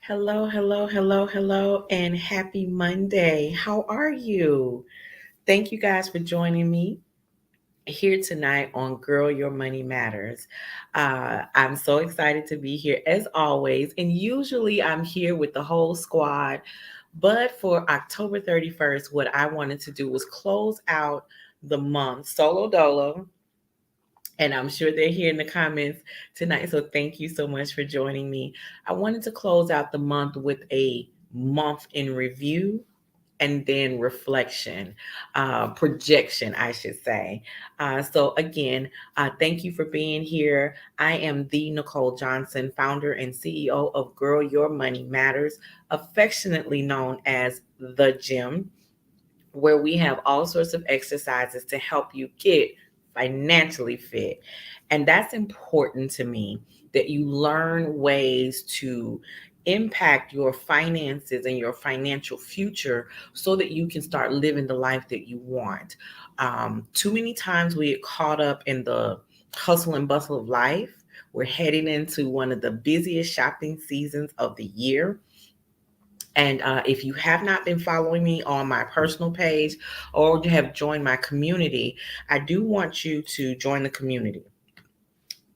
Hello, hello, hello, hello, and happy Monday. How are you? Thank you guys for joining me here tonight on Girl Your Money Matters. I'm so excited to be here as always, and usually I'm here with the whole squad. But for October 31st, what I wanted to do was close out the month solo dolo, and I'm sure they're here in the comments tonight. So thank you so much for joining me. I wanted to close out the month with a month in review and then reflection, projection, I should say. So, again, thank you for being here. I am the Nicole Johnson, founder and CEO of Girl Your Money Matters, affectionately known as The Gym, where we have all sorts of exercises to help you get financially fit. And that's important to me, that you learn ways to impact your finances and your financial future so that you can start living the life that you want. Too many times we get caught up in the hustle and bustle of life. We're heading into one of the busiest shopping seasons of the year. And if you have not been following me on my personal page or you have joined my community, I do want you to join the community.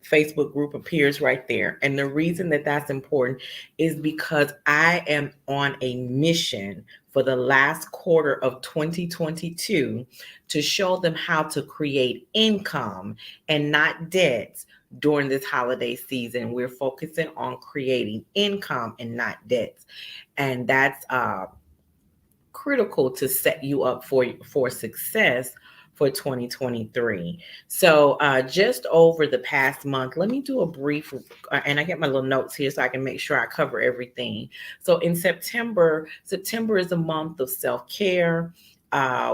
Facebook group appears right there. And the reason that that's important is because I am on a mission for the last quarter of 2022 to show them how to create income and not debts during this holiday season. We're focusing on creating income and not debts. And that's critical to set you up for success for 2023. So just over the past month, let me do a brief, and I get my little notes here so I can make sure I cover everything. So in September is a month of self-care.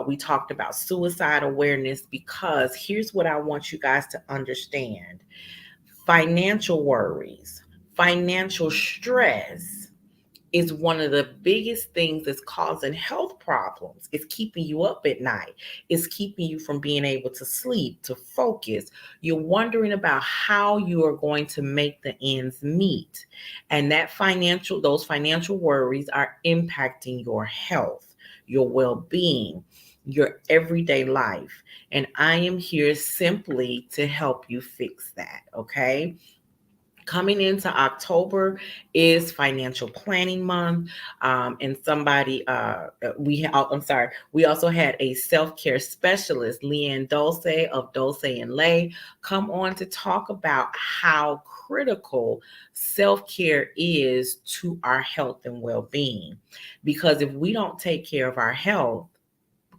We talked about suicide awareness because here's what I want you guys to understand: financial worries, financial stress is one of the biggest things that's causing health problems. It's keeping you up at night. It's keeping you from being able to sleep, to focus. You're wondering about how you are going to make the ends meet. And those financial worries are impacting your health, your well-being, your everyday life. And I am here simply to help you fix that, okay? Coming into October is financial planning month. And somebody, I'm sorry, we also had a self-care specialist, Leanne Dulce of Dulce and Lay, come on to talk about how critical self-care is to our health and well-being. Because if we don't take care of our health,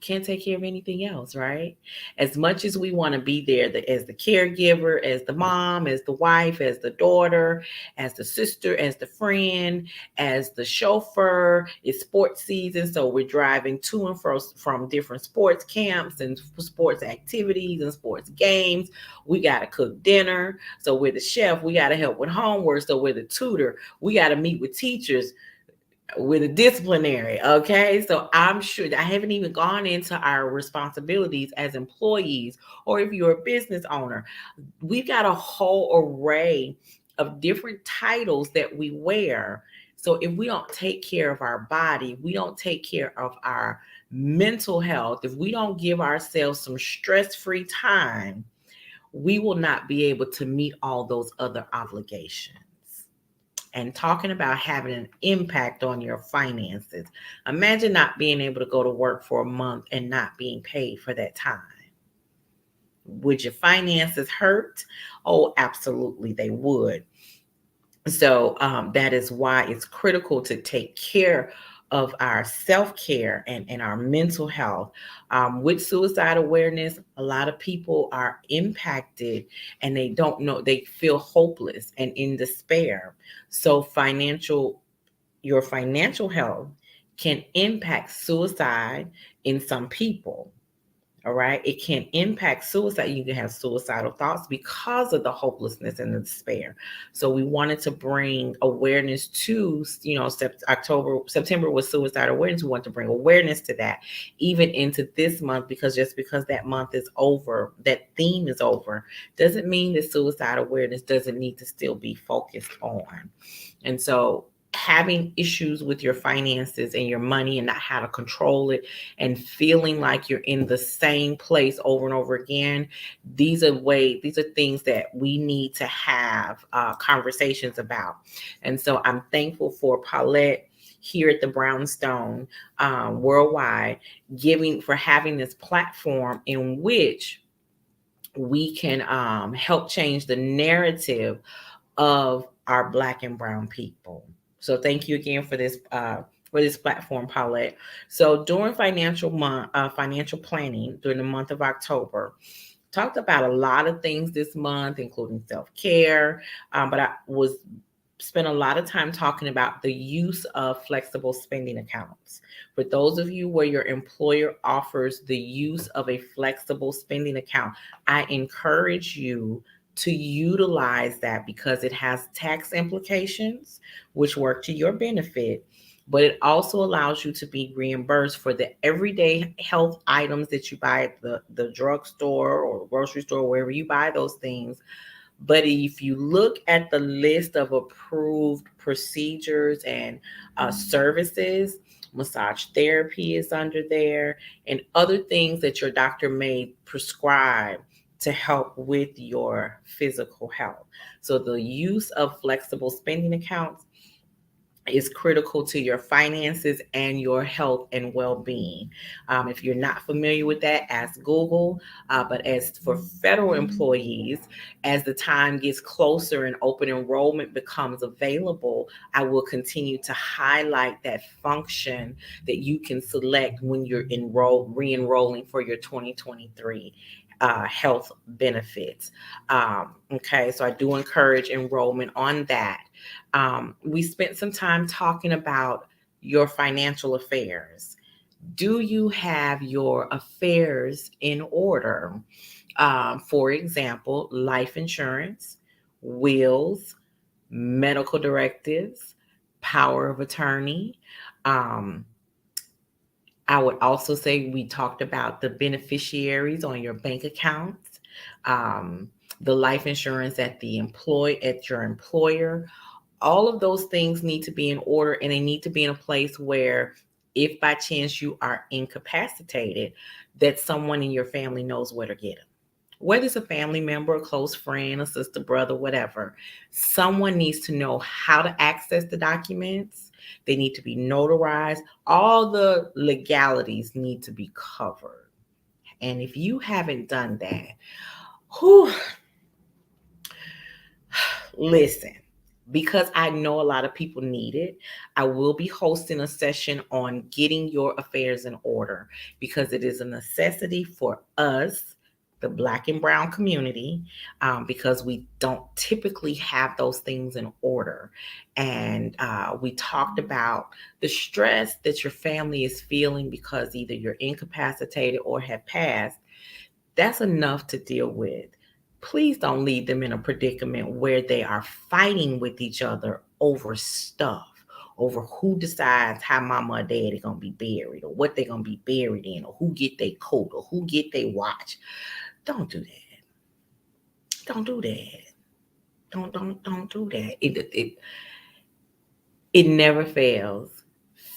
can't take care of anything else, right? As much as we want to be there as the caregiver, as the mom, as the wife, as the daughter, as the sister, as the friend, as the chauffeur, it's sports season. So we're driving to and from different sports camps and sports activities and sports games. We got to cook dinner. So we're the chef. We got to help with homework. So we're the tutor. We got to meet with teachers, with a disciplinary. Okay. So I'm sure I haven't even gone into our responsibilities as employees, or if you're a business owner, we've got a whole array of different titles that we wear. So if we don't take care of our body, we don't take care of our mental health, if we don't give ourselves some stress-free time, we will not be able to meet all those other obligations. And talking about having an impact on your finances. Imagine not being able to go to work for a month and not being paid for that time. Would your finances hurt? Oh, absolutely, they would. So that is why it's critical to take care of our self-care and our mental health. With suicide awareness, a lot of people are impacted and they don't know, they feel hopeless and in despair. So your financial health can impact suicide in some people. All right. It can impact suicide. You can have suicidal thoughts because of the hopelessness and the despair. So we wanted to bring awareness to, September was suicide awareness. We want to bring awareness to that even into this month, because just because that month is over, that theme is over, doesn't mean that suicide awareness doesn't need to still be focused on. And so having issues with your finances and your money and not how to control it and feeling like you're in the same place over and over again, these are things that we need to have conversations about. And so I'm thankful for Paulette here at the Brownstone Worldwide, giving for having this platform in which we can help change the narrative of our Black and Brown people. So thank you again for this platform, Paulette. So during financial planning during the month of October, talked about a lot of things this month, including self care. But I was spent a lot of time talking about the use of flexible spending accounts. For those of you where your employer offers the use of a flexible spending account, I encourage you to utilize that because it has tax implications, which work to your benefit, but it also allows you to be reimbursed for the everyday health items that you buy at the drugstore or grocery store, wherever you buy those things. But if you look at the list of approved procedures and services, massage therapy is under there, and other things that your doctor may prescribe to help with your physical health. So the use of flexible spending accounts is critical to your finances and your health and well-being. If you're not familiar with that, ask Google. But as for federal employees, as the time gets closer and open enrollment becomes available, I will continue to highlight that function that you can select when you're re-enrolling for your 2023 health benefits. Okay, so I do encourage enrollment on that. We spent some time talking about your financial affairs. Do you have your affairs in order? For example, life insurance, wills, medical directives, power of attorney. Um, I would also say we talked about the beneficiaries on your bank accounts, um, the life insurance at your employer. All of those things need to be in order, and they need to be in a place where if by chance you are incapacitated, that someone in your family knows where to get them. Whether it's a family member, a close friend, a sister, brother, whatever, someone needs to know how to access the documents. They need to be notarized. All the legalities need to be covered. And if you haven't done that, whew, listen, because I know a lot of people need it, I will be hosting a session on getting your affairs in order because it is a necessity for us, the Black and Brown community, because we don't typically have those things in order. And we talked about the stress that your family is feeling because either you're incapacitated or have passed. That's enough to deal with. Please don't leave them in a predicament where they are fighting with each other over stuff, over who decides how mama or daddy gonna be buried, or what they're gonna be buried in, or who get their coat, or who get their watch. Don't do that. Don't do that. Don't do that. It never fails.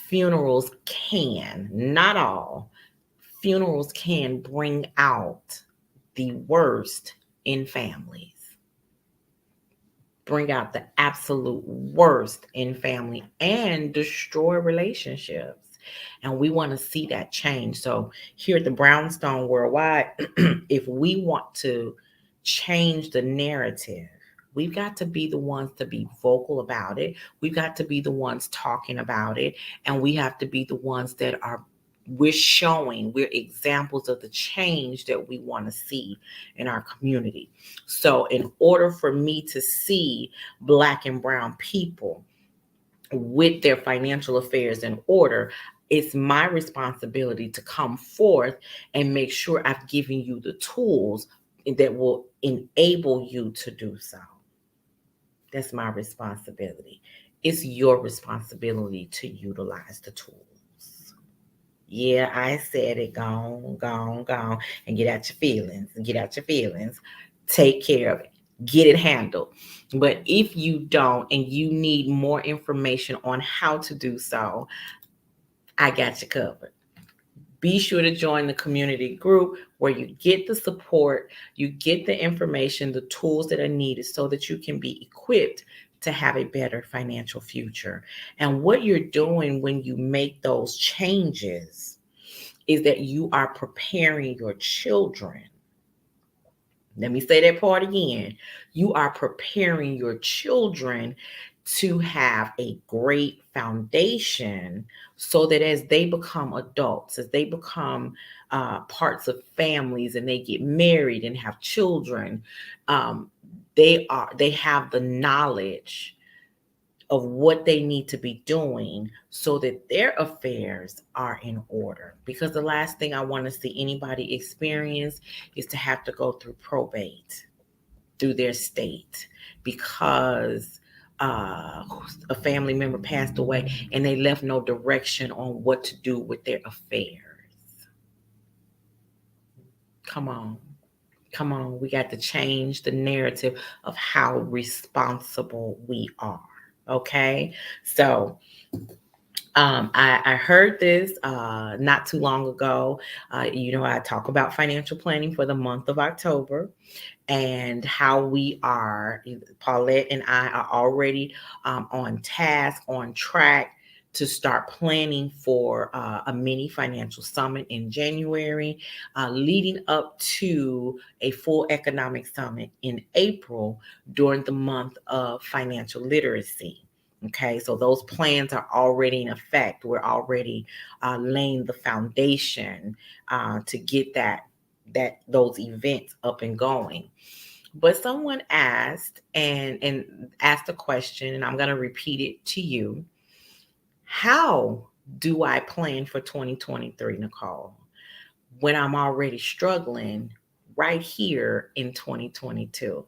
Funerals can, not all, funerals can bring out the worst in families, bring out the absolute worst in family and destroy relationships. And we want to see that change. So here at the Brownstone Worldwide, if we want to change the narrative, we've got to be the ones to be vocal about it. We've got to be the ones talking about it. And we have to be the ones that we're examples of the change that we want to see in our community. So in order for me to see Black and Brown people with their financial affairs in order, it's my responsibility to come forth and make sure I've given you the tools that will enable you to do so. That's my responsibility. It's your responsibility to utilize the tools. Yeah, I said it. Gone, gone, gone. And get out your feelings. Get out your feelings. Take care of it. get it handled. But if you don't and you need more information on how to do so, I got you covered. Be sure to join the community group where you get the support, you get the information, the tools that are needed so that you can be equipped to have a better financial future. And what you're doing when you make those changes is that you are preparing your children. Let me say that part again. You are preparing your children to have a great foundation so that as they become adults, as they become parts of families and they get married and have children, um, they have the knowledge of what they need to be doing so that their affairs are in order. Because the last thing I want to see anybody experience is to have to go through probate through their state because a family member passed away and they left no direction on what to do with their affairs. Come on. Come on. We got to change the narrative of how responsible we are. Okay. So I heard this not too long ago. I talk about financial planning for the month of October and how we are, Paulette and I are already on task, on track to start planning for a mini financial summit in January, leading up to a full economic summit in April during the month of financial literacy. Okay, so those plans are already in effect. We're already laying the foundation to get those events up and going. But someone asked and asked a question, and I'm going to repeat it to you. How do I plan for 2023, Nicole, when I'm already struggling right here in 2022?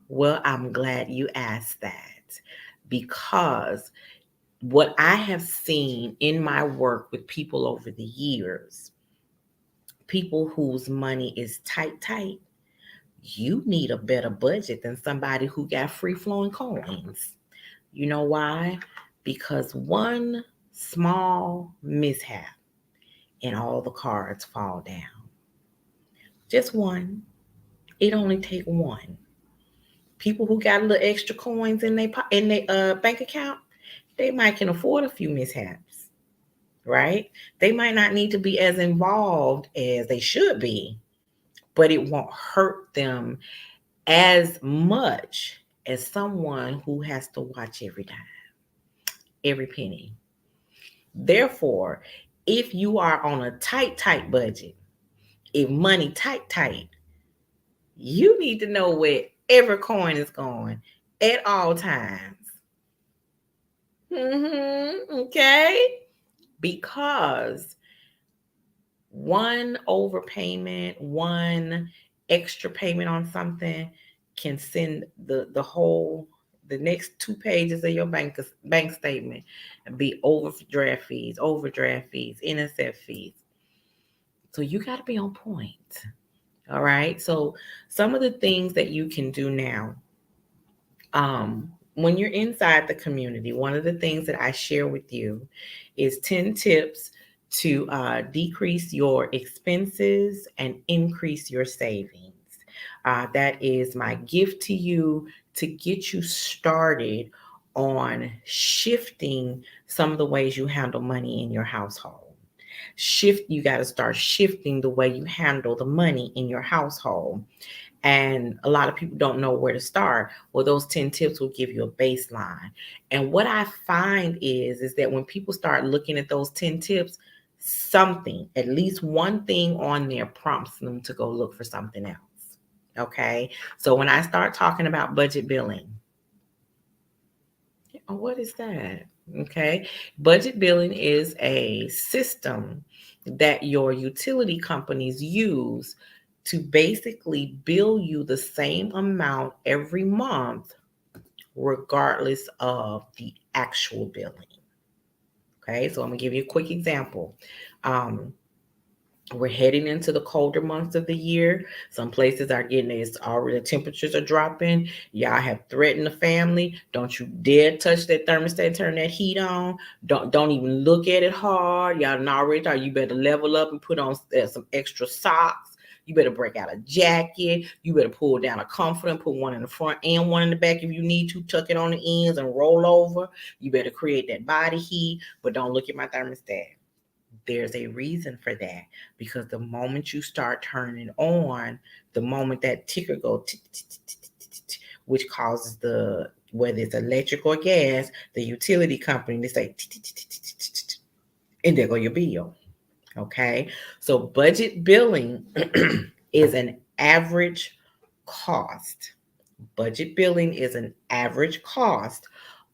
Well, I'm glad you asked that because what I have seen in my work with people over the years, people whose money is tight, you need a better budget than somebody who got free flowing coins. You know why? Because one small mishap and all the cards fall down. Just one. It only take one. People who got a little extra coins in their bank account, they might can afford a few mishaps, right? They might not need to be as involved as they should be, but it won't hurt them as much as someone who has to watch every dime, every penny. Therefore, if you are on a tight budget, if money tight, you need to know where every coin is going at all times. Okay? Because one overpayment, one extra payment on something can send the next 2 pages of your bank statement and be overdraft fees, NSF fees. So you got to be on point. All right. So some of the things that you can do now, when you're inside the community, one of the things that I share with you is 10 tips to decrease your expenses and increase your savings. That is my gift to you to get you started on shifting some of the ways you handle money in your household. You got to start shifting the way you handle the money in your household. And a lot of people don't know where to start. Well, those 10 tips will give you a baseline. And what I find is that when people start looking at those 10 tips, something, at least one thing on there prompts them to go look for something else. Okay. So when I start talking about budget billing, oh, what is that? Okay. Budget billing is a system that your utility companies use to basically bill you the same amount every month, regardless of the actual billing. Okay. So I'm going to give you a quick example. Um, We're heading into the colder months of the year. Some places are getting it's already the temperatures are dropping. Y'all have threatened the family. Don't you dare touch that thermostat, turn that heat on. Don't even look at it hard. Y'all done already thought you better level up and put on some extra socks. You better break out a jacket. You better pull down a comforter and put one in the front and one in the back if you need to. Tuck it on the ends and roll over. You better create that body heat, but don't look at my thermostat. There's a reason for that, because the moment you start turning it on, the moment that ticker goes, which causes the, whether it's electric or gas, the utility company, they say, and there go your bill. Okay, so budget billing is an average cost. Budget billing is an average cost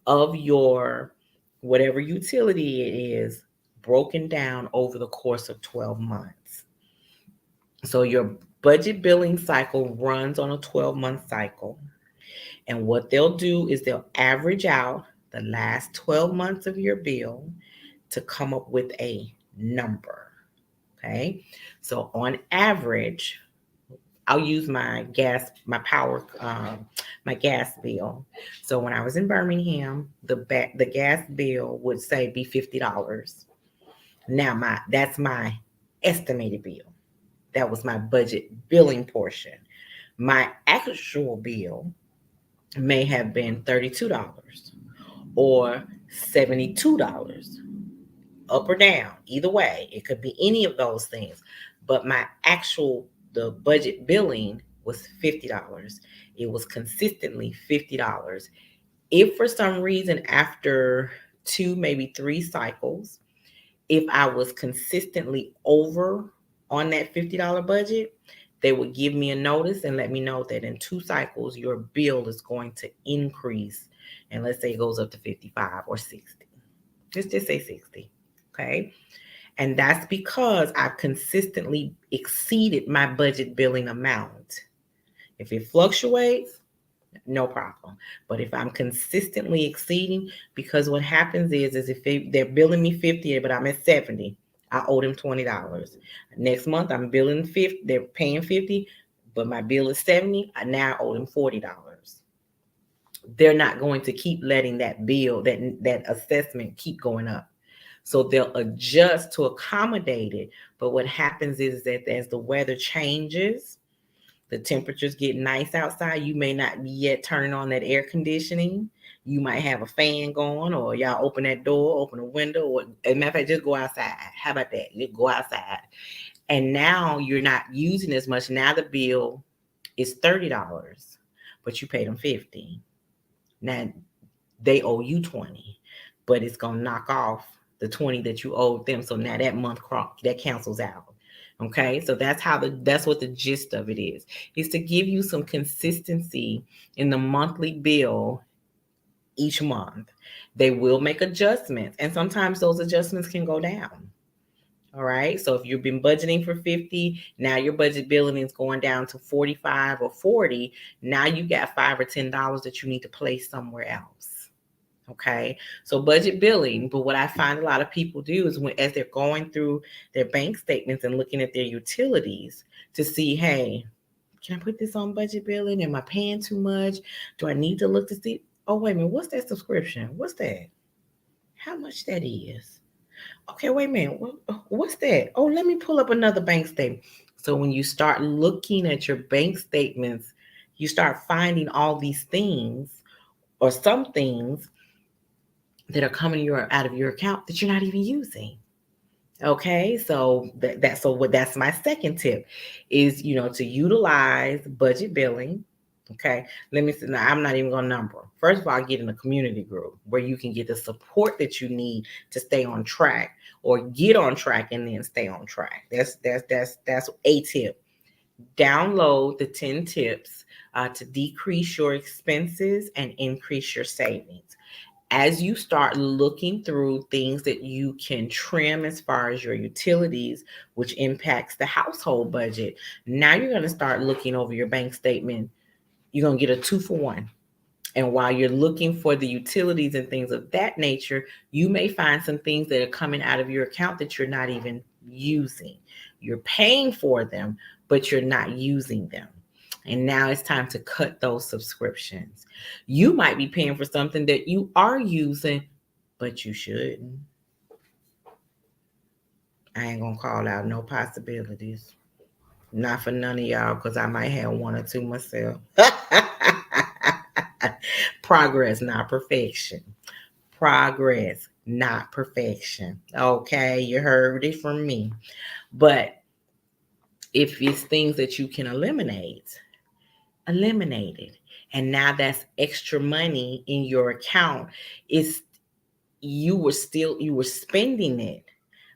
of your whatever utility it is, broken down over the course of 12 months. So your budget billing cycle runs on a 12-month cycle. And what they'll do is they'll average out the last 12 months of your bill to come up with a number. Okay. So on average, I'll use my gas bill. So when I was in Birmingham, the gas bill would say be $50. Now that's my estimated bill. That was my budget billing portion. My actual bill may have been $32 or $72, up or down. Either way, it could be any of those things. But the budget billing was $50. It was consistently $50. If for some reason after two, maybe three cycles, if I was consistently over on that $50 budget, they would give me a notice and let me know that in two cycles, your bill is going to increase. And let's say it goes up to 55 or 60. Let's just say 60. Okay. And that's because I've consistently exceeded my budget billing amount. If it fluctuates, no problem. But if I'm consistently exceeding, because what happens is if they're billing me 50, but I'm at 70, I owe them $20. Next month I'm billing 50, they're paying 50, but my bill is 70, I now owe them $40. They're not going to keep letting that bill, that assessment keep going up. So they'll adjust to accommodate it. But what happens is that as the weather changes, the temperatures get nice outside, you may not be yet turning on that air conditioning. You might have a fan going, or y'all open that door, open a window, or as a matter of fact, just go outside. How about that? Just go outside. And now you're not using as much. Now the bill is $30, but you paid them 50. Now they owe you 20, but it's gonna knock off the 20 that you owed them. So now that month that cancels out. Okay, so that's what the gist of it is to give you some consistency in the monthly bill each month. They will make adjustments, and sometimes those adjustments can go down. All right, so if you've been budgeting for 50, now your budget billing is going down to 45 or 40. Now you got $5 or $10 that you need to place somewhere else. Okay, so budget billing. But what I find a lot of people do is as they're going through their bank statements and looking at their utilities to see, hey, can I put this on budget billing? Am I paying too much? Do I need to look to see? Oh, wait a minute, what's that subscription? What's that? How much that is? Okay, wait a minute, what's that? Oh, let me pull up another bank statement. So when you start looking at your bank statements, you start finding all these things or some things that are coming out of your account that you're not even using. Okay, so that's my second tip is to utilize budget billing. Okay, let me see. Now I'm not even gonna number. First of all, get in a community group where you can get the support that you need to stay on track or get on track and then stay on track. That's a tip. Download the 10 tips to decrease your expenses and increase your savings. As you start looking through things that you can trim as far as your utilities, which impacts the household budget, now you're going to start looking over your bank statement. You're going to get a 2-for-1. And while you're looking for the utilities and things of that nature, you may find some things that are coming out of your account that you're not even using. You're paying for them, but you're not using them. And now it's time to cut those subscriptions. You might be paying for something that you are using, but you shouldn't. I ain't gonna call out no possibilities. Not for none of y'all, because I might have one or two myself. Progress, not perfection. Progress, not perfection. Okay, you heard it from me. But if it's things that you can eliminate, eliminate it. And now that's extra money in your account. It's you were spending it,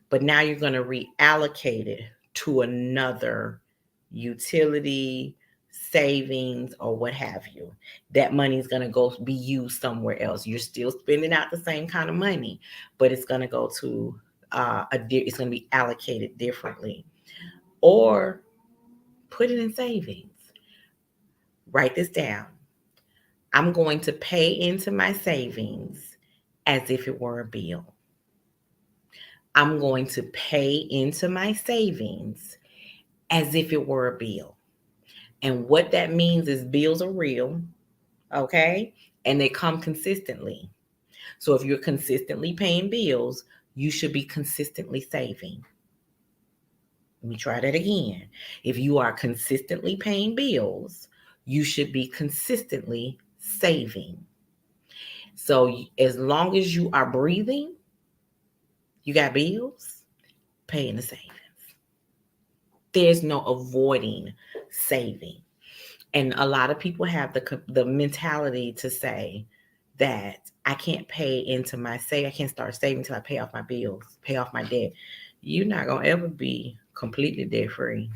but now you're going to reallocate it to another utility, savings, or what have you. That money is going to go be used somewhere else. You're still spending out the same kind of money, but it's going to go to it's going to be allocated differently, or put it in savings. Write this down. I'm going to pay into my savings as if it were a bill. I'm going to pay into my savings as if it were a bill. And what that means is bills are real, okay? And they come consistently. So if you're consistently paying bills, you should be consistently saving. Let me try that again. If you are consistently paying bills, you should be consistently saving. So as long as you are breathing, you got bills, paying the savings. There's no avoiding saving. And a lot of people have the mentality to say that I can't pay into my I can't start saving until I pay off my bills, pay off my debt. You're not gonna ever be completely debt free.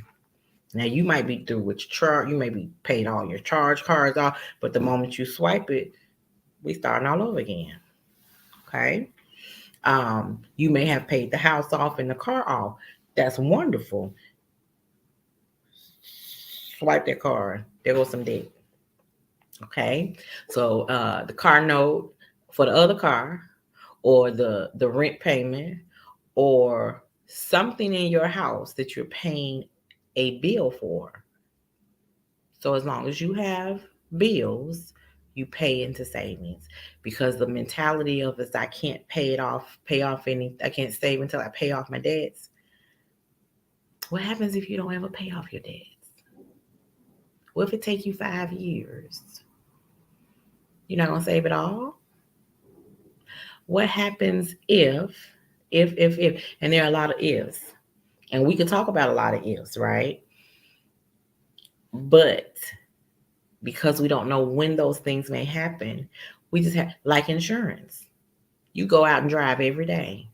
Now you might be through with your charge, you may be paid all your charge cards off, but the moment you swipe it, we starting all over again. Okay. You may have paid the house off and the car off. That's wonderful. Swipe that card. There goes some debt. Okay. So the car note for the other car, or the rent payment, or something in your house that you're paying a bill for. So as long as you have bills, you pay into savings, because the mentality of is I can't pay off any, I can't save until I pay off my debts. What happens if you don't ever pay off your debts? What if it take you 5 years? You're not gonna save it all? What happens if, and there are a lot of ifs, and we can talk about a lot of ifs, right? But because we don't know when those things may happen, we just have, like insurance. You go out and drive every day,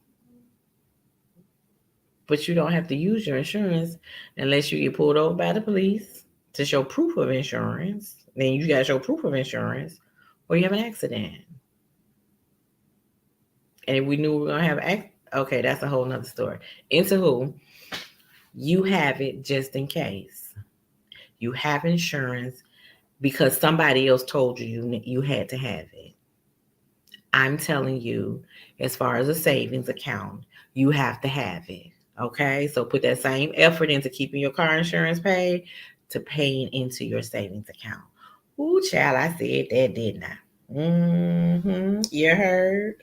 but you don't have to use your insurance unless you get pulled over by the police to show proof of insurance. Then you got to show proof of insurance, or you have an accident. And if we knew we were going to have okay, that's a whole nother story. Into who? You have it just in case. You have insurance because somebody else told you had to have it. I'm telling you, as far as a savings account, you have to have it. Okay, so put that same effort into keeping your car insurance paid to paying into your savings account. Ooh, child, I said that, didn't I? Mm-hmm. You heard?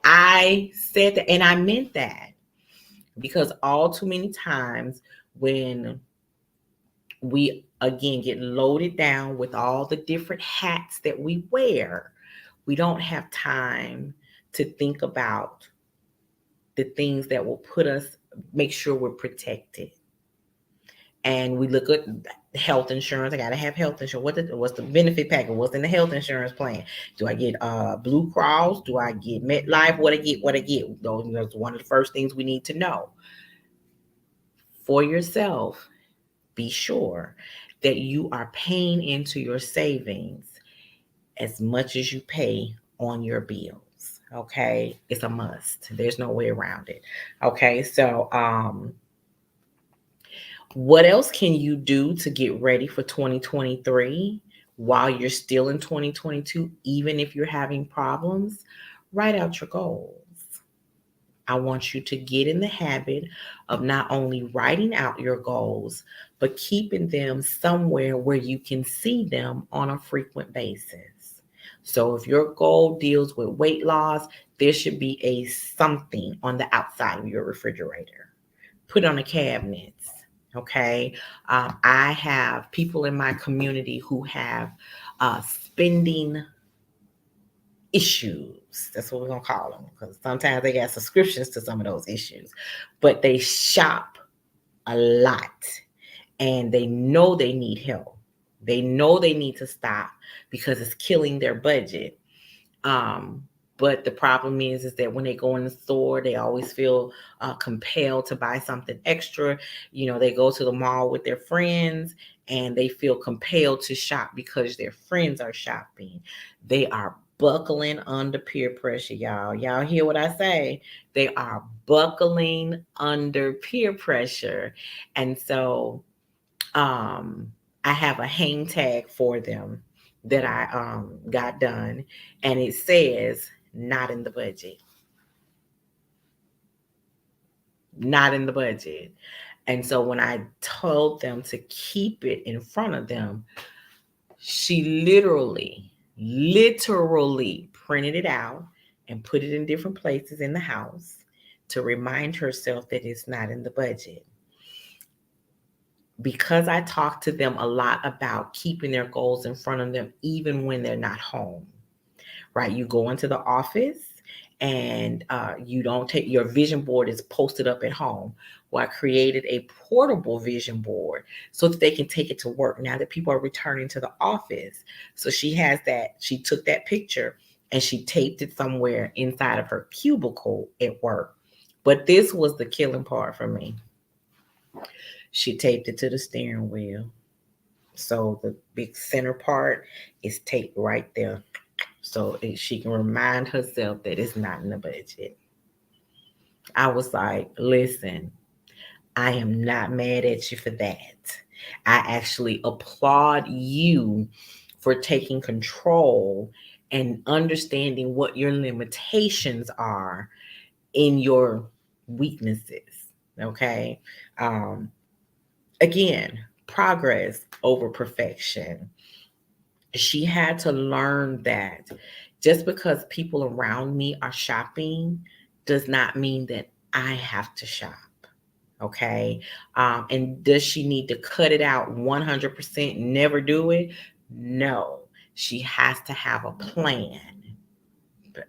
I said that, and I meant that, because all too many times when we again get loaded down with all the different hats that we wear, we don't have time to think about the things that will make sure we're protected. And we look at health insurance. I gotta have health insurance. What's the benefit package? What's in the health insurance plan? Do I get Blue Cross? Do I get MetLife? What I get? What I get? That's one of the first things we need to know for yourself. Be sure that you are paying into your savings as much as you pay on your bills. Okay, it's a must. There's no way around it. Okay, so what else can you do to get ready for 2023 while you're still in 2022, even if you're having problems? Write out your goals. I want you to get in the habit of not only writing out your goals, but keeping them somewhere where you can see them on a frequent basis. So if your goal deals with weight loss, there should be a something on the outside of your refrigerator. Put on the cabinets. Okay. I have people in my community who have spending issues. That's what we're gonna call them, because sometimes they got subscriptions to some of those issues, but they shop a lot and they know they need help. They know they need to stop because it's killing their budget. Um, but the problem is that when they go in the store, they always feel compelled to buy something extra. You know, they go to the mall with their friends and they feel compelled to shop because their friends are shopping. They are buckling under peer pressure, y'all. Y'all hear what I say? They are buckling under peer pressure. And so um, I have a hang tag for them that I got done, and it says not in the budget, not in the budget. And so when I told them to keep it in front of them, she literally printed it out and put it in different places in the house to remind herself that it's not in the budget. Because I talk to them a lot about keeping their goals in front of them, even when they're not home, right? You go into the office and you don't take your vision board is posted up at home. Well, I created a portable vision board so that they can take it to work now that people are returning to the office. So she has that, she took that picture and she taped it somewhere inside of her cubicle at work. But this was the killing part for me. She taped it to the steering wheel. So the big center part is taped right there. So she can remind herself that it's not in the budget. I was like, listen, I am not mad at you for that. I actually applaud you for taking control and understanding what your limitations are in your weaknesses. Okay. Um, Again, progress over perfection. She had to learn that just because people around me are shopping does not mean that I have to shop. Okay. And does she need to cut it out 100%, never do it? No. She has to have a plan.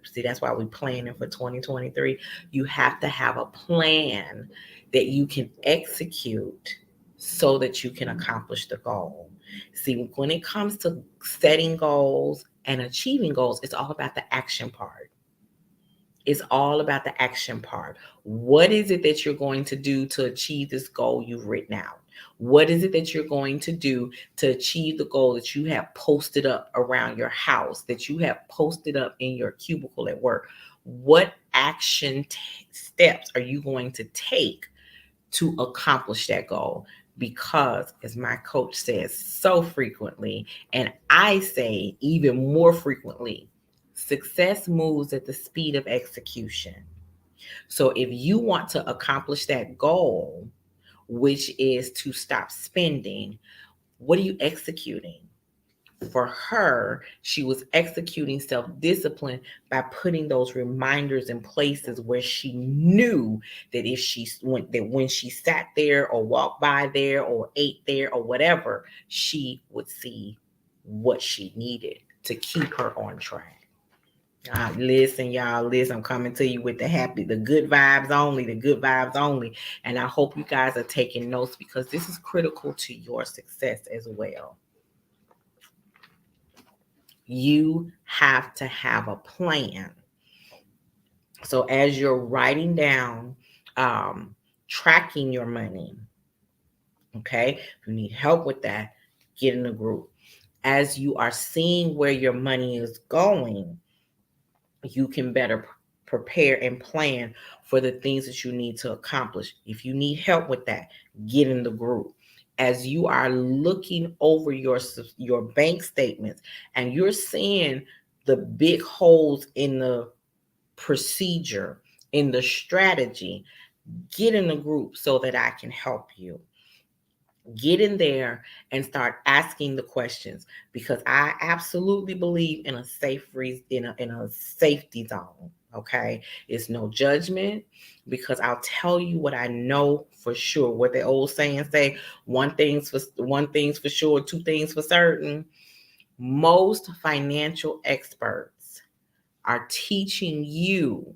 See, that's why we're planning for 2023. You have to have a plan that you can execute so that you can accomplish the goal. See, when it comes to setting goals and achieving goals, it's all about the action part. It's all about the action part. What is it that you're going to do to achieve this goal you've written out? What is it that you're going to do to achieve the goal that you have posted up around your house, that you have posted up in your cubicle at work? What steps are you going to take to accomplish that goal? Because, as my coach says so frequently, and I say even more frequently, success moves at the speed of execution. So if you want to accomplish that goal, which is to stop spending, what are you executing? For her, she was executing self discipline by putting those reminders in places where she knew that if she went, that when she sat there or walked by there or ate there or whatever, she would see what she needed to keep her on track. Listen, y'all, listen, I'm coming to you with the good vibes only, the good vibes only. And I hope you guys are taking notes because this is critical to your success as well. You have to have a plan. So as you're writing down, um, tracking your money, okay, if you need help with that, get in a group. As you are seeing where your money is going, you can better prepare and plan for the things that you need to accomplish. If you need help with that, get in the group. As you are looking over your bank statements and you're seeing the big holes in the procedure, in the strategy, get in a group so that I can help you. Get in there and start asking the questions, because I absolutely believe in a in a safety zone. Okay, it's no judgment, because I'll tell you what I know for sure. What the old saying say: one thing's for sure, two things for certain. Most financial experts are teaching you,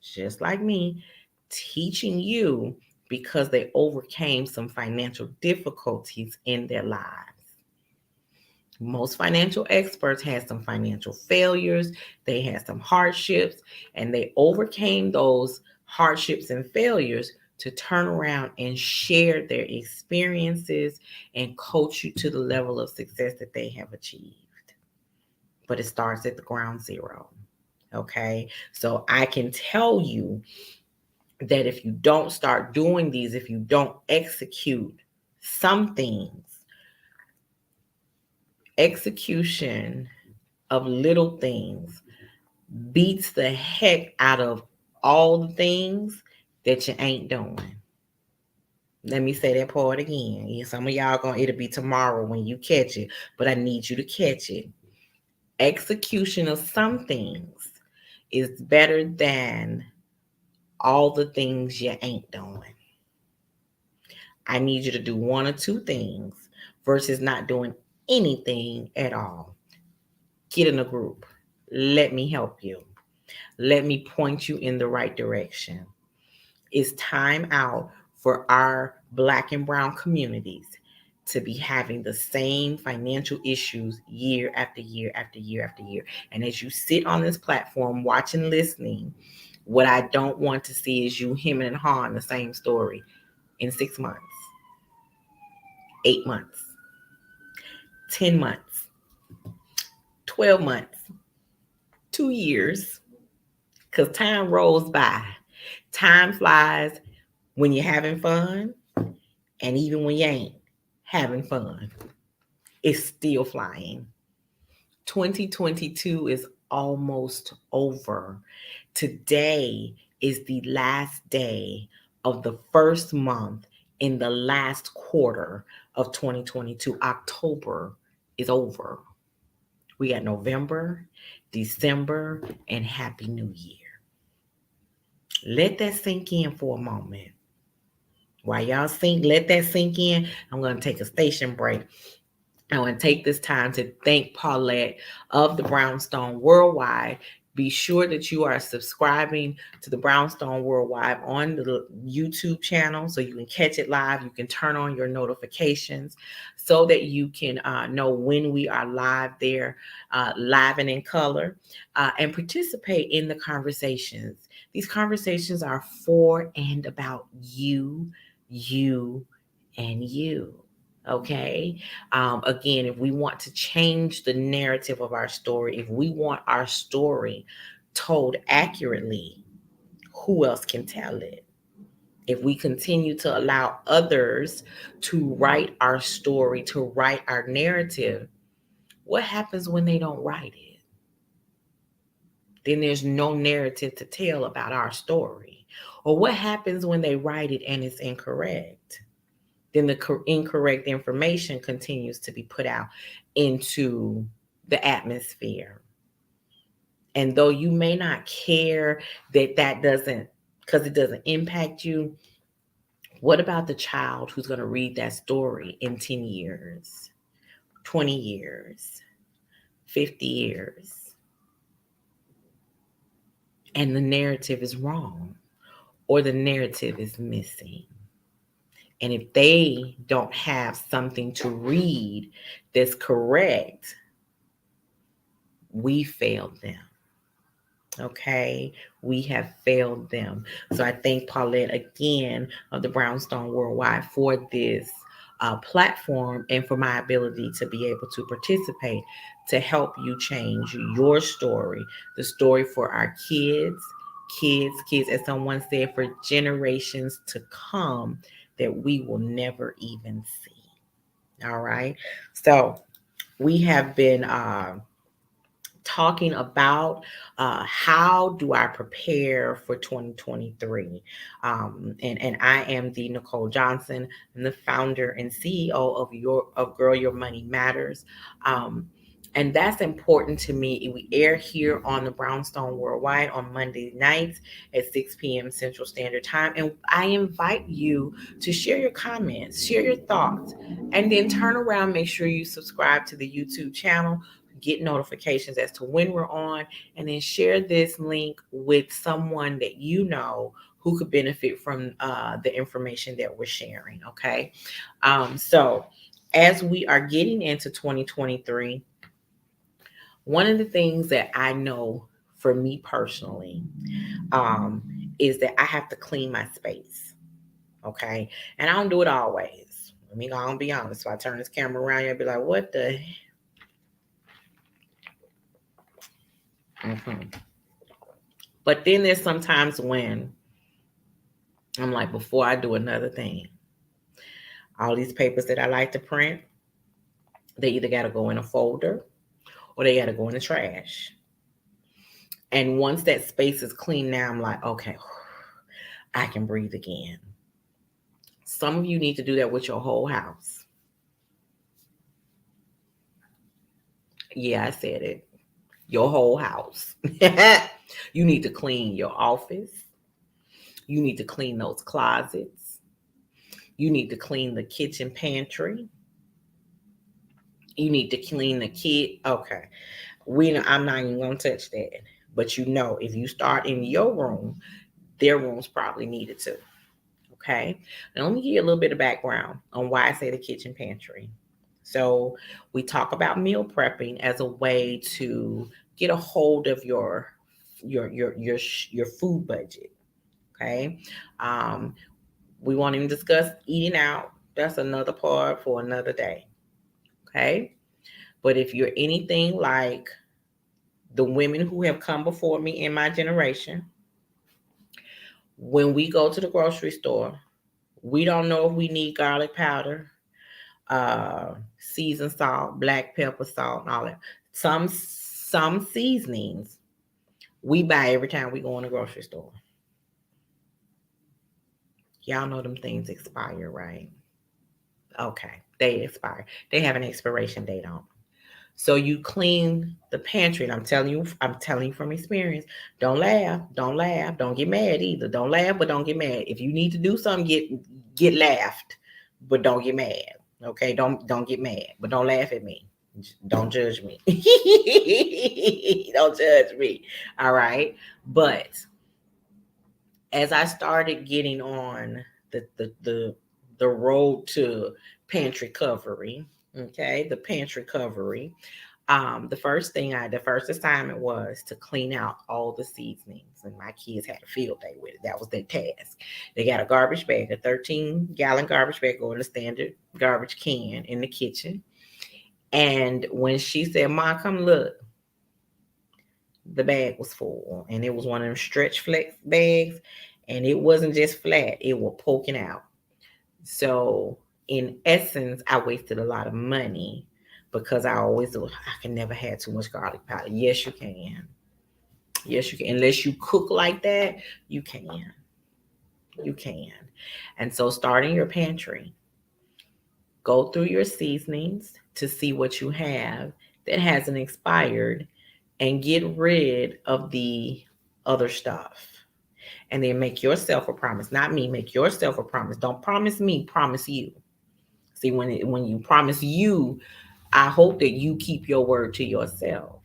just like me, teaching you because they overcame some financial difficulties in their lives. Most financial experts had some financial failures, they had some hardships, and they overcame those hardships and failures to turn around and share their experiences and coach you to the level of success that they have achieved. But it starts at the ground zero. Okay, so I can tell you that if you don't start doing these, if you don't execute some things, execution of little things beats the heck out of all the things that you ain't doing. Let me say that part again. Yeah, some of y'all it'll be tomorrow when you catch it, but I need you to catch it. Execution of some things is better than all the things you ain't doing. I need you to do one or two things versus not doing anything at all. Get in a group. Let me help you. Let me point you in the right direction. It's time out for our Black and brown communities to be having the same financial issues year after year after year after year. And as you sit on this platform watching, listening, what I don't want to see is you hemming and hawing the same story in 6 months, 8 months, 10 months, 12 months, 2 years, because time rolls by. Time flies when you're having fun, and even when you ain't having fun, it's still flying. 2022 is almost over. Today is the last day of the first month in the last quarter of 2022. October is over. We got November, December, and Happy New Year. Let that sink in for a moment. While y'all let that sink in, I'm going to take a station break. I want to take this time to thank Paulette of the Brownstone Worldwide. Be sure that you are subscribing to the Brownstone Worldwide on the YouTube channel so you can catch it live. You can turn on your notifications so that you can know when we are live there, live and in color, and participate in the conversations. These conversations are for and about you, and you. Okay. Again, if we want to change the narrative of our story, if we want our story told accurately, who else can tell it? If we continue to allow others to write our story, to write our narrative, what happens when they don't write it? Then there's no narrative to tell about our story. Or what happens when they write it and it's incorrect? Then the incorrect information continues to be put out into the atmosphere. And though you may not care that doesn't, because it doesn't impact you, what about the child who's going to read that story in 10 years, 20 years, 50 years? And the narrative is wrong, or the narrative is missing. And if they don't have something to read that's correct, we failed them. Okay, we have failed them. So I thank Paulette again of the Brownstone Worldwide for this platform and for my ability to be able to participate to help you change your story, the story for our kids, as someone said, for generations to come that we will never even see. All right. So we have been talking about how do I prepare for 2023. And I am the Nicole Johnson. I'm the founder and CEO of Girl Your Money Matters. And that's important to me. We air here on the Brownstone Worldwide on Monday nights at 6 p.m. Central Standard Time. And I invite you to share your comments, share your thoughts, and then turn around, make sure you subscribe to the YouTube channel, get notifications as to when we're on, and then share this link with someone that you know who could benefit from the information that we're sharing. Okay. So as we are getting into 2023, one of the things that I know for me personally is that I have to clean my space. Okay. And I don't do it always. I mean, I'll be honest. So I turn this camera around and be like, what the? Mm-hmm. But then there's sometimes when I'm like, before I do another thing, all these papers that I like to print, they either got to go in a folder or they got to go in the trash. And once that space is clean now, I'm like, okay, I can breathe again. Some of you need to do that with your whole house. Yeah, I said it. Your whole house. You need to clean your office. You need to clean those closets. You need to clean the kitchen pantry. You need to clean the kid. Okay. I'm not even gonna touch that. But you know, if you start in your room, their rooms probably needed to. Okay. Now let me give you a little bit of background on why I say the kitchen pantry. So we talk about meal prepping as a way to get a hold of your food budget. Okay. Um, we won't even discuss eating out. That's another part for another day. Okay. But if you're anything like the women who have come before me in my generation, when we go to the grocery store, we don't know if we need garlic powder, seasoned salt, black pepper, salt, and all that. Some seasonings we buy every time we go in the grocery store. Y'all know them things expire, right? Okay, they expire. They have an expiration date on. So you clean the pantry, and I'm telling you from experience. Don't laugh, don't laugh, don't get mad either. Don't laugh, but don't get mad. If you need to do something, get laughed, but don't get mad. Okay, don't get mad, but don't laugh at me. Don't judge me. Don't judge me. All right, but as I started getting on the road to pantry recovery, okay, the pantry recovery, the first assignment was to clean out all the seasonings, and my kids had a field day with it. That was their task. They got a garbage bag, a 13-gallon garbage bag, or a standard garbage can in the kitchen. And when she said, "Ma, come look," the bag was full, and it was one of them stretch flex bags, and it wasn't just flat; it was poking out. So, in essence, I wasted a lot of money because I can never have too much garlic powder. Yes, you can. Yes, you can. Unless you cook like that, you can. You can. And so, starting your pantry, go through your seasonings to see what you have that hasn't expired and get rid of the other stuff. And then make yourself a promise, not me, make yourself a promise. Don't promise me, promise you. See, when you promise you, I hope that you keep your word to yourself.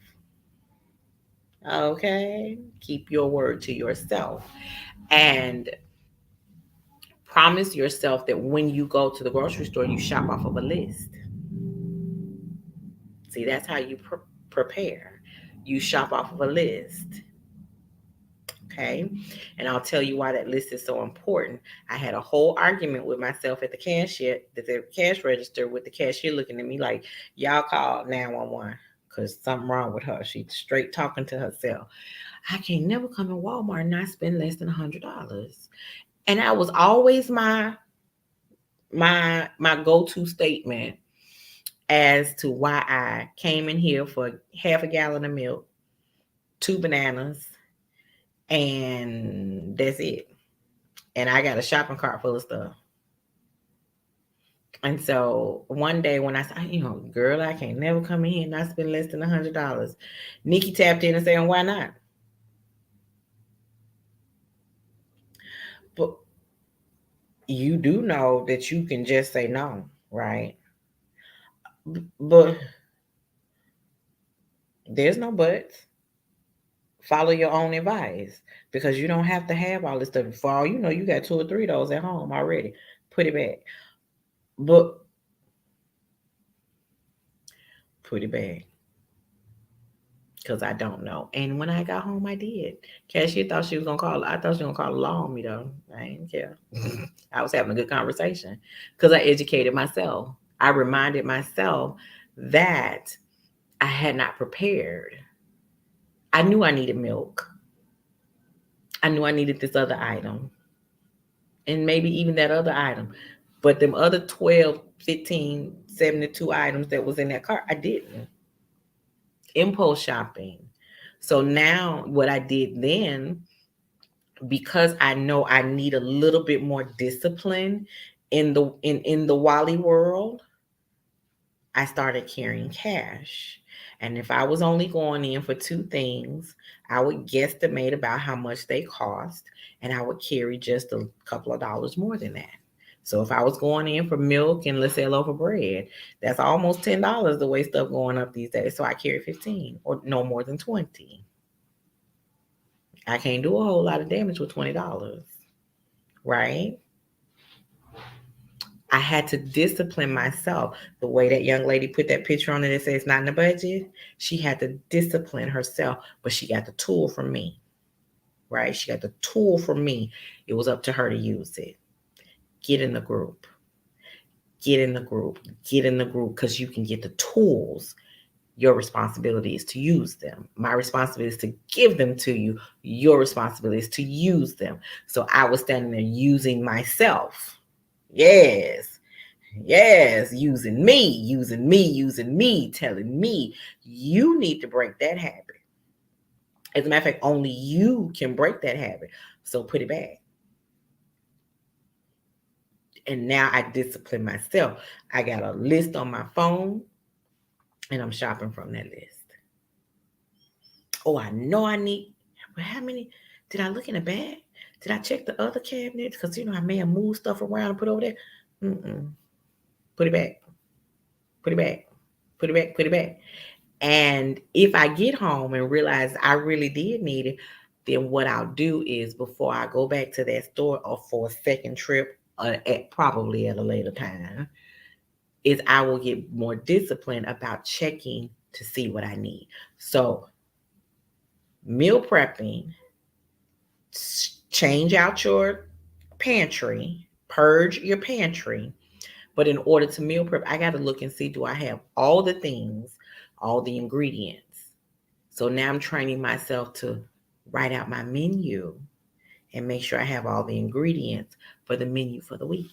Okay? Keep your word to yourself. And promise yourself that when you go to the grocery store, you shop off of a list. See, that's how you prepare. You shop off of a list. Okay. And I'll tell you why that list is so important. I had a whole argument with myself at the cash register, with the cashier looking at me like, y'all call 911 because something wrong with her. She's straight talking to herself. I can't never come in Walmart and not spend less than $100. And that was always my go-to statement as to why I came in here for half a gallon of milk, 2 bananas, and that's it. And I got a shopping cart full of stuff. And so one day when I said, girl, I can't never come in here and not spend less than $100. Nikki tapped in and said, why not? But you do know that you can just say no, right? But there's no buts. Follow your own advice, because you don't have to have all this stuff. For all you know, you got 2 or 3 of those at home already. Put it back. But put it back. Because I don't know. And when I got home, I did. Cashier thought she was going to call. I thought she was going to call the law on me, though. I didn't care. I was having a good conversation because I educated myself. I reminded myself that I had not prepared. I knew I needed milk. I knew I needed this other item. And maybe even that other item. But them other 12, 15, 72 items that was in that cart, I didn't. Impulse shopping. So now what I did then, because I know I need a little bit more discipline in the Wally world, I started carrying cash. And if I was only going in for 2 things, I would guesstimate about how much they cost, and I would carry just a couple of dollars more than that. So if I was going in for milk and let's say a loaf of bread, that's almost $10 the way stuff going up these days. So I carry 15 or no more than 20. I can't do a whole lot of damage with $20, right? I had to discipline myself. The way that young lady put that picture on it that says it's not in the budget, she had to discipline herself, but she got the tool from me, right? She got the tool from me. It was up to her to use it. Get in the group. Get in the group. Get in the group, because you can get the tools. Your responsibility is to use them. My responsibility is to give them to you. Your responsibility is to use them. So I was standing there using myself. Yes. Yes. Using me, telling me you need to break that habit. As a matter of fact, only you can break that habit. So put it back. And now I discipline myself. I got a list on my phone and I'm shopping from that list. Oh, I know I need, but how many? Did I look in the bag? Did I check the other cabinets? Because, I may have moved stuff around and put over there. Mm-mm. Put it back. Put it back. Put it back. Put it back. And if I get home and realize I really did need it, then what I'll do is, before I go back to that store or for a second trip, probably at a later time, is I will get more disciplined about checking to see what I need. So meal prepping, change out your pantry, purge your pantry. But in order to meal prep, I got to look and see, do I have all the things, all the ingredients? So now I'm training myself to write out my menu and make sure I have all the ingredients for the menu for the week.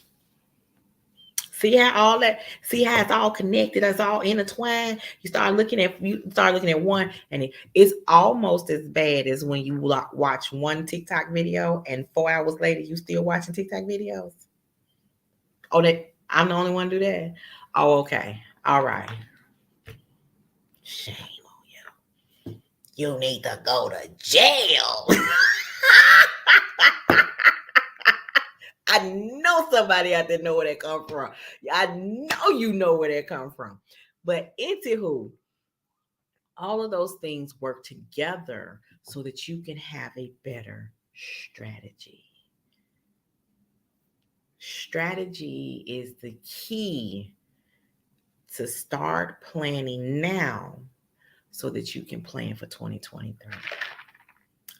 See how it's all connected, it's all intertwined. You start looking at one, and it's almost as bad as when you watch one TikTok video and 4 hours later you still watching TikTok videos. Oh, that I'm the only one to do that. Oh, okay. All right. Shame on you. You need to go to jail. I know somebody out there know where that come from. I know you know where that come from. But anywho, all of those things work together so that you can have a better strategy. Strategy is the key to start planning now so that you can plan for 2023.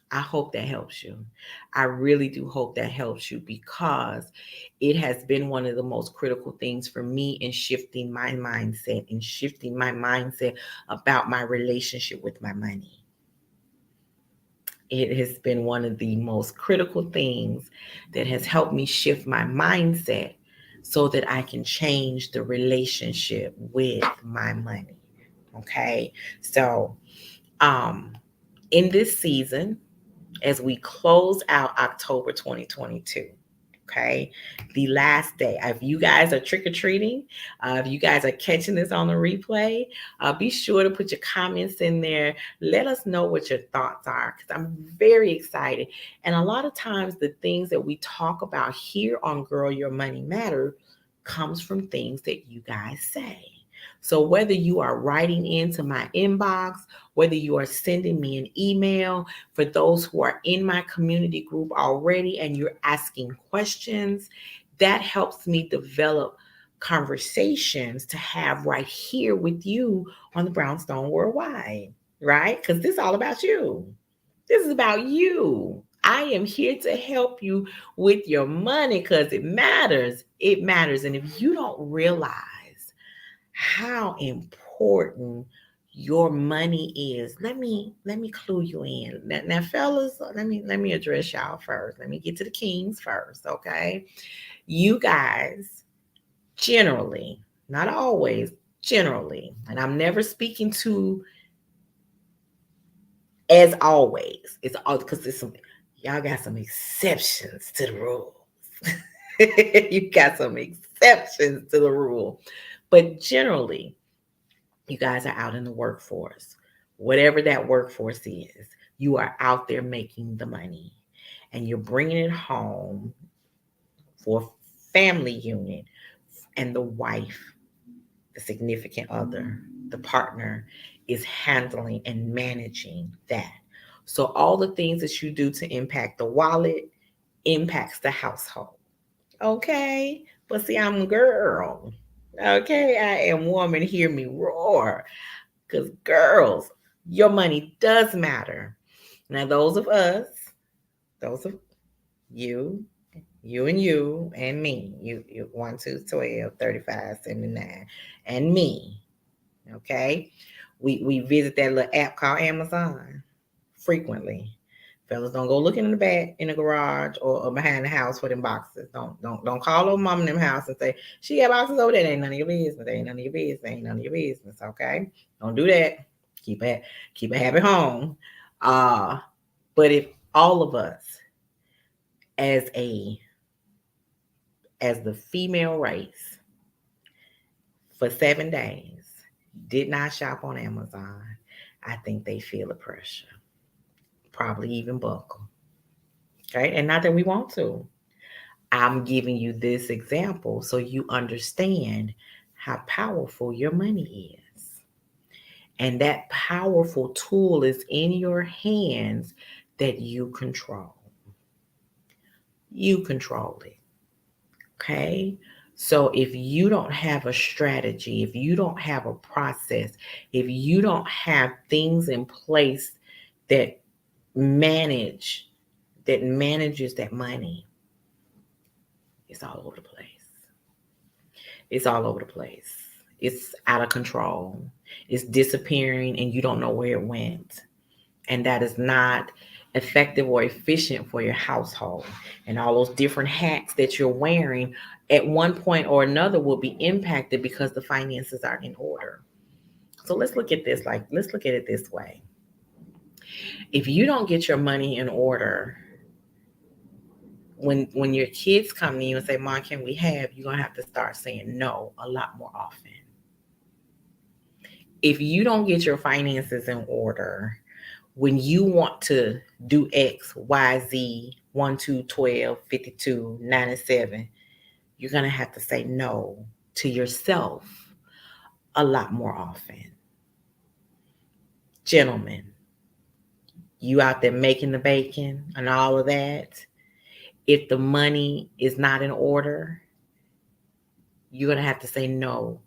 I hope that helps you. I really do hope that helps you, because it has been one of the most critical things for me in shifting my mindset about my relationship with my money. It has been one of the most critical things that has helped me shift my mindset so that I can change the relationship with my money. Okay. So, in this season, as we close out October 2022. Okay, the last day. If you guys are trick or treating, if you guys are catching this on the replay, be sure to put your comments in there. Let us know what your thoughts are because I'm very excited. And a lot of times, the things that we talk about here on Girl Your Money Matter comes from things that you guys say. So whether you are writing into my inbox, whether you are sending me an email, for those who are in my community group already and you're asking questions, that helps me develop conversations to have right here with you on the Brownstone Worldwide, right? Because this is all about you. This is about you. I am here to help you with your money because it matters. It matters. And if you don't realize how important your money is, let me clue you in. Now fellas, let me address y'all first. Let me get to the kings first, okay? You guys generally, not always, generally, and I'm never speaking to as always. It's all because it's some y'all got some exceptions to the rules. You got some exceptions to the rule. But generally, you guys are out in the workforce. Whatever that workforce is, you are out there making the money and you're bringing it home for family unit, and the wife, the significant other, the partner is handling and managing that. So all the things that you do to impact the wallet impacts the household. Okay? But see, I'm a girl. Okay? I am woman, hear me roar. Because, girls, your money does matter. Now, those of you, and me, you 1, 2, 12, 35, 79, and me, okay? We visit that little app called Amazon frequently. Fellas, don't go looking in the back, in the garage, or behind the house for them boxes. Don't call old mom in them house and say she got boxes over there. That ain't none of your business. That ain't none of your business. That ain't none of your business. Okay, don't do that. Keep a happy home. Uh, but if all of us, as a as the female race, for 7 days, did not shop on Amazon, I think they feel the pressure. Probably even buckle. Okay, and not that we want to. I'm giving you this example so you understand how powerful your money is. And that powerful tool is in your hands that you control. You control it. Okay? So if you don't have a strategy, if you don't have a process, if you don't have things in place that manage that manages that money, it's all over the place. It's all over the place. It's out of control. It's disappearing and you don't know where it went. And that is not effective or efficient for your household. And all those different hats that you're wearing at one point or another will be impacted because the finances aren't in order. So let's look at it this way. If you don't get your money in order, when your kids come to you and say, Mom, can we have, you're gonna have to start saying no a lot more often. If you don't get your finances in order, when you want to do X, Y, Z, 1, 2, 12, 52, 97, you're going to have to say no to yourself a lot more often. Gentlemen, you out there making the bacon and all of that. If the money is not in order, you're going to have to say no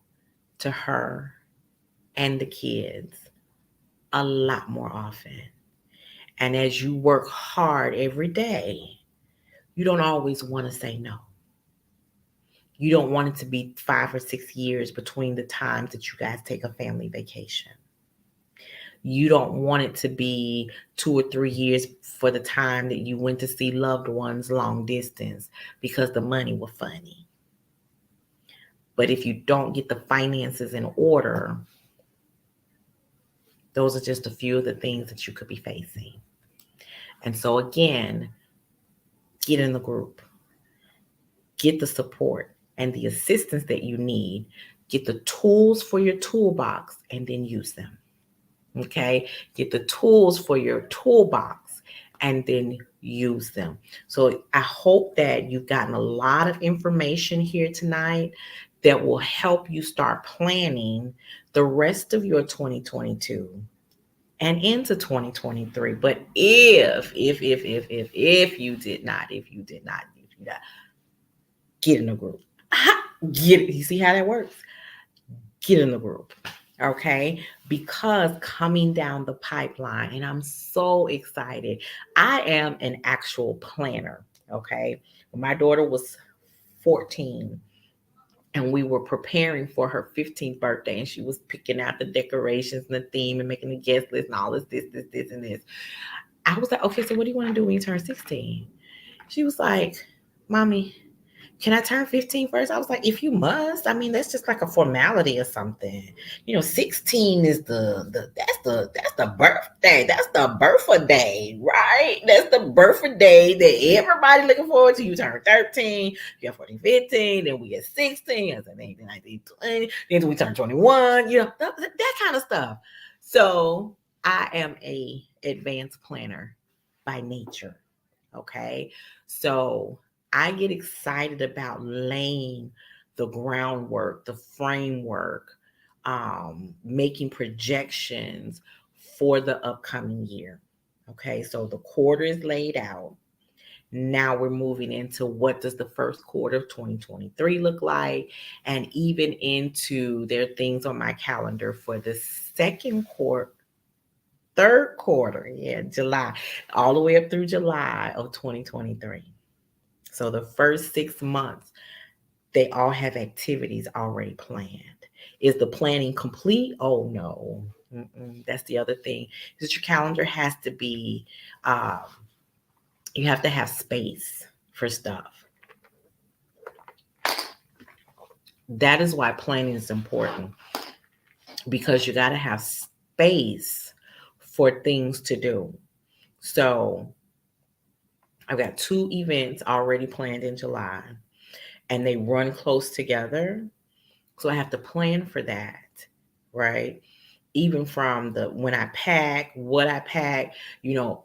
to her and the kids a lot more often. And as you work hard every day, you don't always want to say no. You don't want it to be 5 or 6 years between the times that you guys take a family vacation. You don't want it to be 2 or 3 years for the time that you went to see loved ones long distance because the money was funny. But if you don't get the finances in order, Those are just a few of the things that you could be facing. And so, again, get in the group, get the support and the assistance that you need, get the tools for your toolbox, and then use them. Okay, get the tools for your toolbox and then use them. So I hope that you've gotten a lot of information here tonight that will help you start planning the rest of your 2022 and into 2023. But if you did not, get in a group. You see how that works? Get in the group. Okay, because coming down the pipeline, and I'm so excited. I am an actual planner. Okay, when my daughter was 14 and we were preparing for her 15th birthday, and she was picking out the decorations and the theme and making the guest list and all this, and this. I was like, okay, so what do you want to do when you turn 16? She was like, Mommy, can I turn 15 first? I was like, if you must, I mean, that's just like a formality or something. 16 is the birthday. That's the birthday, right? That's the birthday that everybody looking forward to. You turn 13, you have 14, 15, then we get 16, and then 18, 19, 20, then we turn 21, that kind of stuff. So I am a advanced planner by nature. Okay. So I get excited about laying the groundwork, the framework, making projections for the upcoming year. Okay, so the quarter is laid out. Now we're moving into what does the first quarter of 2023 look like, and even into there are things on my calendar for the second quarter, third quarter, yeah, July, all the way up through July of 2023. So the first 6 months, they all have activities already planned. Is the planning complete? Oh no. That's the other thing. Is your calendar has to be, um, you have to have space for stuff. That is why planning is important, because you got to have space for things to do. So I've got 2 events already planned in July, and they run close together. So I have to plan for that, right? Even from the when I pack, what I pack,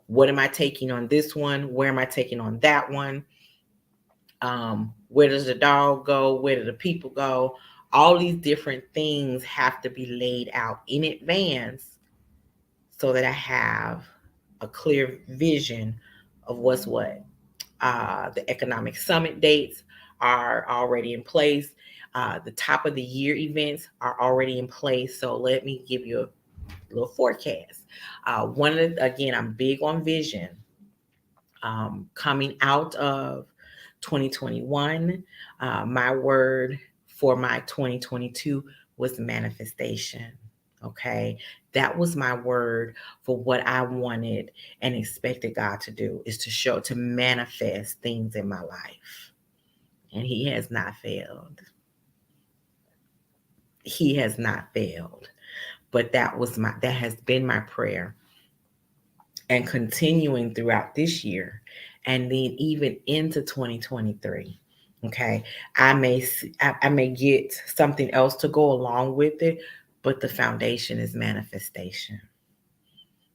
what am I taking on this one? Where am I taking on that one? Where does the dog go? Where do the people go? All these different things have to be laid out in advance so that I have a clear vision of what's what. The economic summit dates are already in place. The top of the year events are already in place. So let me give you a little forecast. Again, I'm big on vision. Coming out of 2021, my word for my 2022 was manifestation. Okay, that was my word for what I wanted and expected God to do, is to manifest things in my life. And He has not failed. He has not failed. But that has been my prayer, and continuing throughout this year, and then even into 2023. Okay, I may get something else to go along with it, but the foundation is manifestation.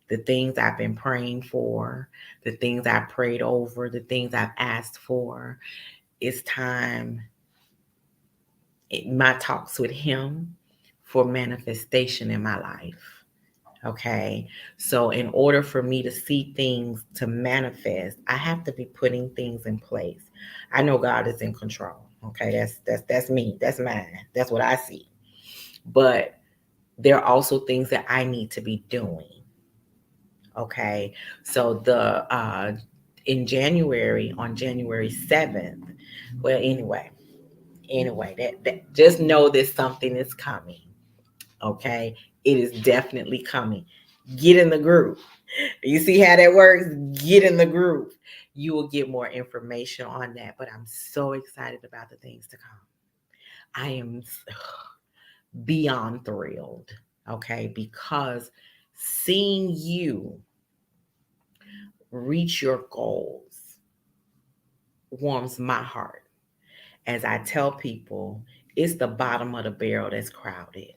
The things I've been praying for, the things I prayed over, the things I've asked for. It's time, my talks with Him, for manifestation in my life. Okay. So in order for me to see things to manifest, I have to be putting things in place. I know God is in control. Okay. That's me. That's mine. That's what I see. But there are also things that I need to be doing. Okay. So in January, on January 7th, well, anyway, that just know that something is coming. Okay. It is definitely coming. Get in the group. You see how that works? Get in the group. You will get more information on that. But I'm so excited about the things to come. I am beyond thrilled, okay, because Seeing you reach your goals warms my heart as I tell people it's the bottom of the barrel that's crowded.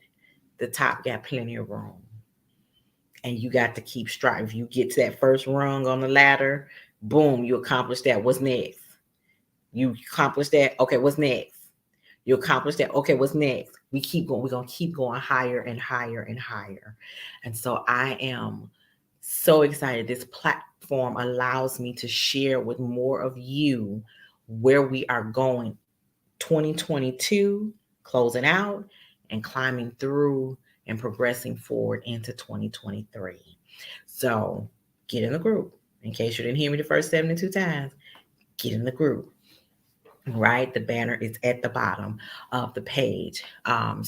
The top got plenty of room. And you got to keep striving. If you get to that first rung on the ladder, boom, you accomplish that. What's next? You accomplish that. Okay, what's next? You accomplish that. Okay, what's next? We keep going. We're going to keep going higher and higher and higher. And so I am so excited. This platform allows me to share with more of you where we are going 2022, closing out and climbing through and progressing forward into 2023. So get in the group. In case you didn't hear me the first 72 times, get in the group. Right, the banner is at the bottom of the page. Uh,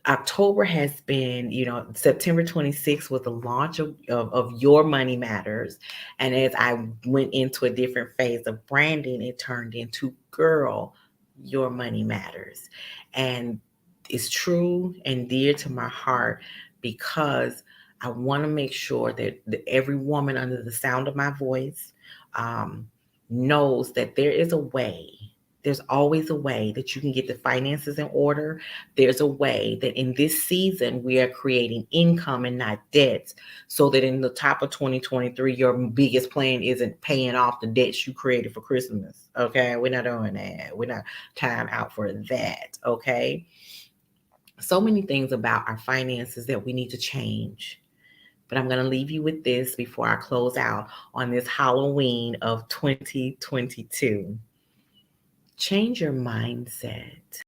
October has been, September 26th was the launch of Your Money Matters. And as I went into a different phase of branding, it turned into Girl, Your Money Matters. And it's true and dear to my heart because I want to make sure that every woman under the sound of my voice um, knows that there is a way. There's always a way that you can get the finances in order. There's a way that in this season we are creating income and not debts, so that in the top of 2023 your biggest plan isn't paying off the debts you created for Christmas. Okay, we're not doing that. We're not time out for that. Okay, so many things about our finances that we need to change, but I'm going to leave you with this before I close out on this Halloween of 2022. Change your mindset.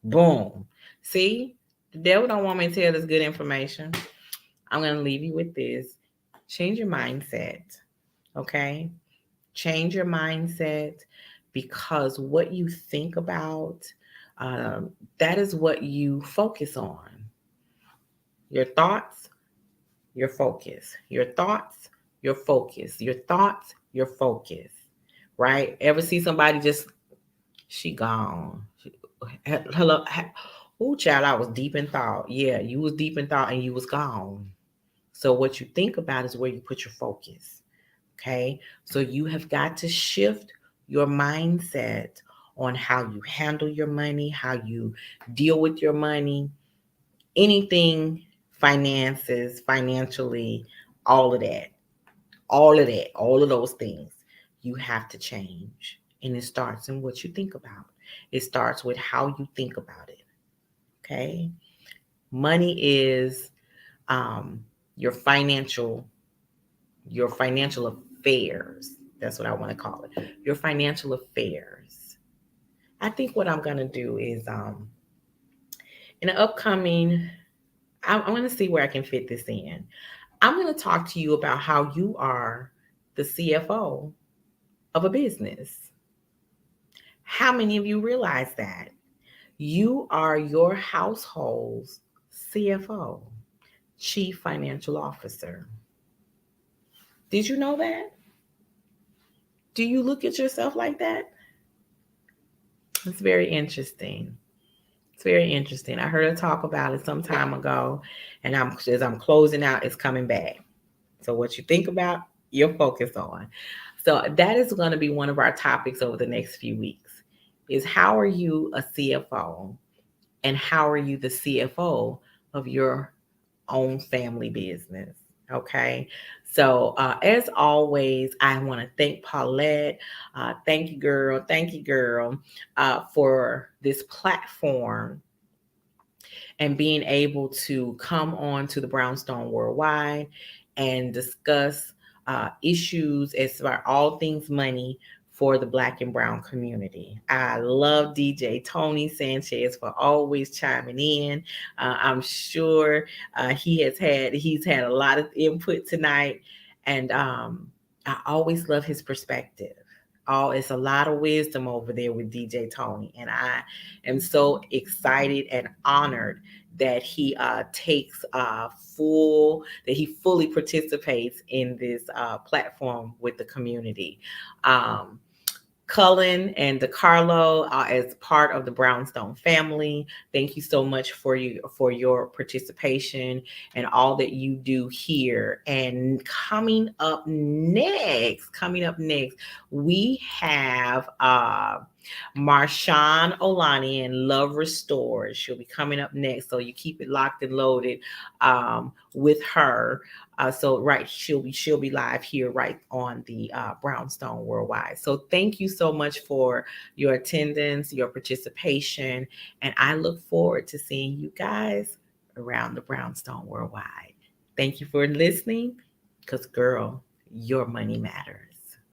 Boom. See, the devil don't want me to tell this good information. I'm going to leave you with this. Change your mindset. Okay. Change your mindset, because what you think about, that is what you focus on. Your thoughts, your focus. Your thoughts, your focus. Your thoughts, your focus. Right? Ever see somebody just, she gone. Hello. Oh, child, I was deep in thought. Yeah, you was deep in thought and you was gone. So what you think about is where you put your focus. Okay. So you have got to shift your mindset on how you handle your money, how you deal with your money, anything, finances, financially, all of that, all of those things you have to change. And it starts in what you think about. It starts with how you think about it. Okay. Money is um, your financial affairs. That's what I want to call it. Your financial affairs. I think what I'm going to do is in the upcoming, I'm going to see where I can fit this in. I'm going to talk to you about how you are the CFO of a business. How many of you realize that? You are your household's CFO, Chief Financial Officer. Did you know that? Do you look at yourself like that? It's very interesting. It's very interesting. I heard her talk about it some time ago, and as I'm closing out, it's coming back. So what you think about, you're focused on. So that is going to be one of our topics over the next few weeks. Is how are you a CFO, and how are you the CFO of your own family business? Okay. So, as always, I want to thank Paulette. Thank you, girl. Thank you, girl, for this platform and being able to come on to the Brownstone Worldwide and discuss issues as far all things money for the Black and Brown community. I love DJ Tony Sanchez for always chiming in. I'm sure he's had a lot of input tonight, and I always love his perspective. Oh, it's a lot of wisdom over there with DJ Tony. And I am so excited and honored that he takes that he fully participates in this platform with the community. Um, Cullen and DeCarlo as part of the Brownstone family. Thank you so much for your participation and all that you do here. And coming up next, we have Marshawn Olani and Love Restored. She'll be coming up next, so you keep it locked and loaded with her. So right, she'll be live here right on the Brownstone Worldwide. So thank you so much for your attendance, your participation, and I look forward to seeing you guys around the Brownstone Worldwide. Thank you for listening, because girl, your money matters.